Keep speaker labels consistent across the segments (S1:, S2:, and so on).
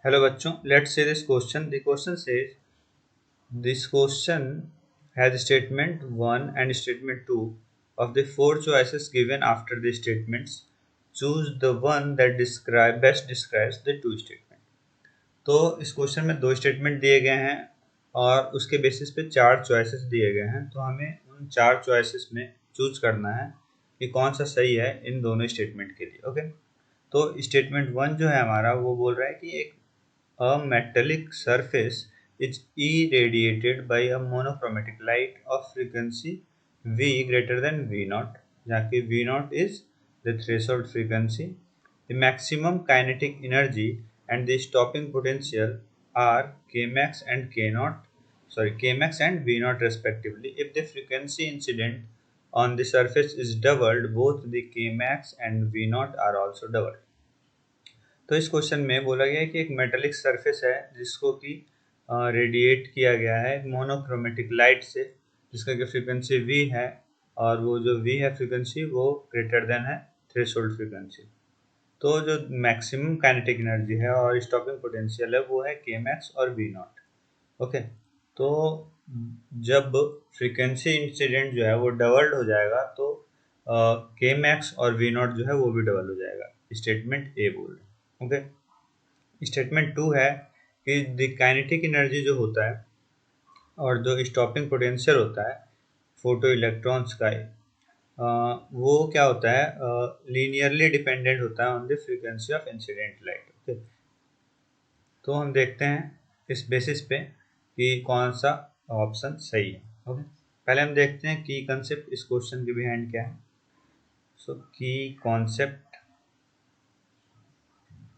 S1: Hello बच्चों, let's see this question. The question says this question has statement 1 and statement 2 of the four choices given after the statements. Choose the one that best describes the two statement. तो इस question में दो statement दिए गए हैं और उसके basis पे चार चॉइसेस दिए गए हैं। तो हमें उन चार चॉइसेस में चूज करना है कि कौन सा सही है इन दोनों स्टेटमेंट के लिए। ओके, तो स्टेटमेंट 1 जो है हमारा वो बोल रहा है कि एक A metallic surface is irradiated by a monochromatic light of frequency V greater than V naught, जहाँ की V naught is the threshold frequency. The maximum kinetic energy and the stopping potential are Kmax and Kmax and V naught respectively. If the frequency incident on the surface is doubled, both the Kmax and V naught are also doubled. तो इस question में बोला गया है कि एक metallic surface है जिसको कि रेडिएट किया गया है मोनोक्रोमेटिक लाइट से, जिसका कि फ्रीक्वेंसी वी है और वो जो वी है फ्रीक्वेंसी वो ग्रेटर देन है थ्रेशोल्ड फ्रीक्वेंसी। तो जो मैक्सिमम काइनेटिक एनर्जी है और स्टॉपिंग पोटेंशियल है वो है के मैक्स और वी नॉट। ओके, तो जब फ्रीक्वेंसी इंसिडेंट जो है वो डबल्ड हो जाएगा तो के मैक्स और वी नॉट जो है वो भी डबल हो जाएगा। स्टेटमेंट ए बोल रहे हैं। ओके, स्टेटमेंट टू है कि द काइनेटिक एनर्जी जो होता है और जो स्टॉपिंग पोटेंशियल होता है फोटो इलेक्ट्रॉन्स का वो क्या होता है, लीनियरली डिपेंडेंट होता है on the frequency of incident light. Okay, तो हम देखते हैं इस बेसिस पे कि कौन सा ऑप्शन सही है। ओके, पहले हम देखते हैं की कंसेप्ट इस क्वेश्चन के बिहाइंड क्या है। सो की कॉन्सेप्ट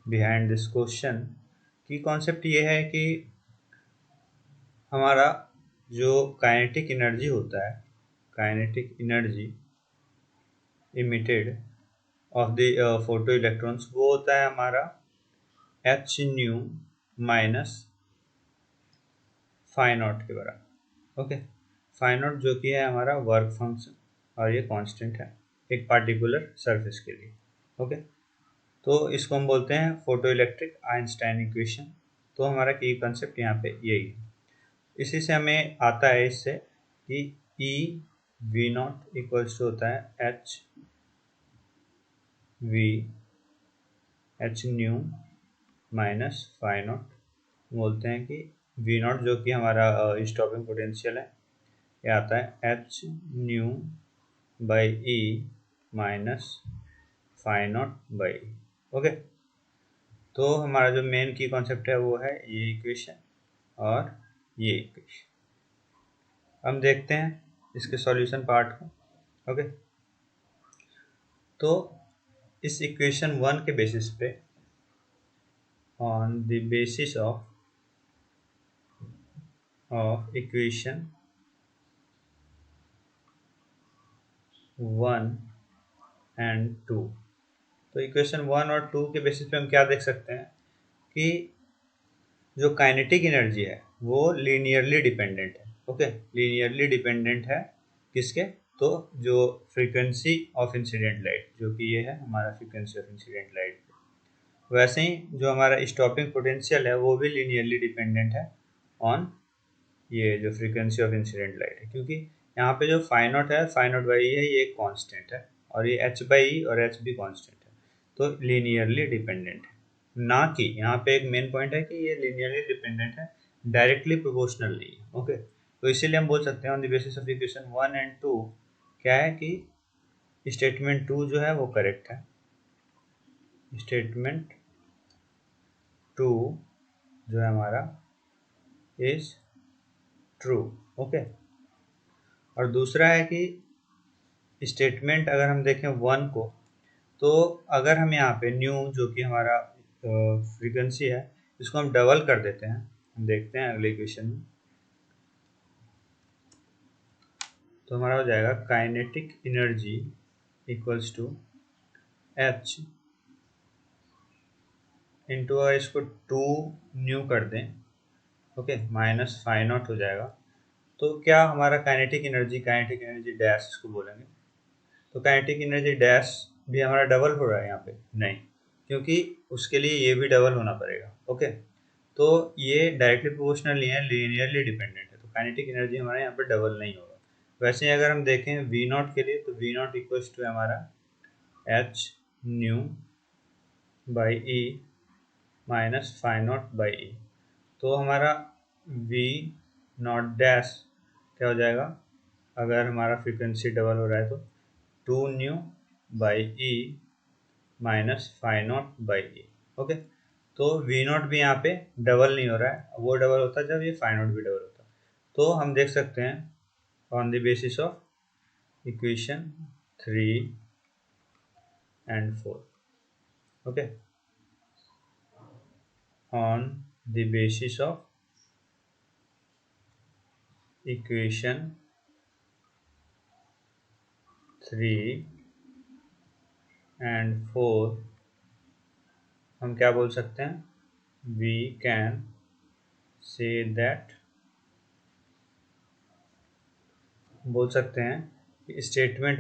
S1: बिहाइंड दिस क्वेश्चन, की कॉन्सेप्ट ये है कि हमारा जो काइनेटिक एनर्जी होता है, kinetic energy emitted of the photo electrons वो होता है हमारा H nu minus phi naught के बराबर। ओके, फाई नॉट जो कि है हमारा वर्क फंक्शन और ये कांस्टेंट है एक पार्टिकुलर सरफेस के लिए। ओके, तो इसको हम बोलते हैं फोटो इलेक्ट्रिक आइंस्टाइन इक्वेशन। तो हमारा की कंसेप्ट यहाँ पे यही है। इसी से हमें आता है इससे कि E V not equals to होता है H V H nu minus phi naught. बोलते हैं कि वी नॉट जो कि हमारा स्टॉपिंग पोटेंशियल है ये आता है H nu by E minus phi not by. Okay, तो हमारा जो मेन की कॉन्सेप्ट है वो है ये इक्वेशन और ये इक्वेशन। हम देखते हैं इसके सॉल्यूशन पार्ट को। ओके, तो इस इक्वेशन 1 के बेसिस पे on the basis of equation 1 and 2, तो इक्वेशन 1 और 2 के बेसिस पे हम क्या देख सकते हैं कि जो काइनेटिक एनर्जी है वो लीनियरली डिपेंडेंट है। ओके, लीनियरली डिपेंडेंट है किसके, तो जो फ्रीक्वेंसी ऑफ इंसिडेंट लाइट जो कि ये है हमारा फ्रीक्वेंसी ऑफ इंसिडेंट लाइट, वैसे ही जो हमारा स्टॉपिंग पोटेंशियल है वो भी लीनियरली डिपेंडेंट है ऑन ये जो फ्रीक्वेंसी ऑफ इंसिडेंट लाइट है, क्योंकि यहाँ पे जो फाई नॉट है, फाई नॉट बाई है, ये एक कांस्टेंट है और ये एच बाई और एच भी कांस्टेंट है, तो लीनियरली डिपेंडेंट है। ना कि यहाँ पे एक मेन पॉइंट है कि ये लीनियरली डिपेंडेंट है, डायरेक्टली प्रोपोर्शनल नहीं है। ओके, तो इसीलिए हम बोल सकते हैं on the basis of equation 1 and 2 क्या है कि स्टेटमेंट 2 जो है वो करेक्ट है। स्टेटमेंट 2 जो है हमारा इज ट्रू। ओके, और दूसरा है कि स्टेटमेंट अगर हम देखें 1 को, तो अगर हम यहाँ पे न्यू जो कि हमारा फ्रीक्वेंसी है इसको हम डबल कर देते हैं, हम देखते हैं अगले इक्वेशन में, तो हमारा हो जाएगा kinetic energy equals to H into इसको 2 न्यू कर दें, ओके, माइनस फाई नॉट हो जाएगा। तो क्या हमारा काइनेटिक एनर्जी डैश इसको बोलेंगे, तो काइनेटिक एनर्जी डैश भी हमारा डबल हो रहा है यहाँ पे नहीं, क्योंकि उसके लिए ये भी डबल होना पड़ेगा। ओके, तो ये डायरेक्टली प्रोपोर्शनल नहीं है, लीनियरली डिपेंडेंट है, तो काइनेटिक एनर्जी हमारे यहाँ पे डबल नहीं होगा। वैसे ही अगर हम देखें वी नॉट के लिए, तो वी नॉट इक्वल्स टू हमारा H nu by E minus phi not by e. तो हमारा वी नॉट डैश क्या हो जाएगा, अगर हमारा फ्रीक्वेंसी डबल हो रहा है तो two nu by E minus phi not by E. Okay, तो वी नॉट भी यहाँ पे डबल नहीं हो रहा है, वो डबल होता है जब ये फाई नॉट भी डबल होता है। तो हम देख सकते हैं on the basis of equation 3 and 4। Okay, on the basis of equation 3 and 4 हम क्या बोल सकते हैं, वी कैन से दैट, बोल सकते हैं स्टेटमेंट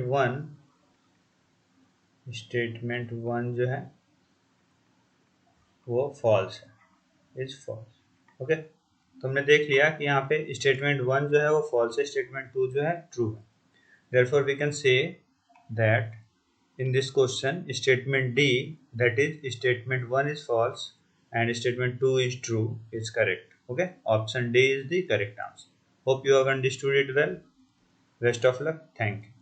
S1: वन जो है वो फॉल्स है, इज फॉल्स। ओके, तो हमने देख लिया कि यहाँ पे स्टेटमेंट वन जो है वो फॉल्स है, स्टेटमेंट टू जो है ट्रू है। Therefore we can say that in this question statement D, that is statement 1 is false and statement 2 is true, is correct. Okay, option D is the correct answer. Hope you have understood it well. Best of luck. Thank you.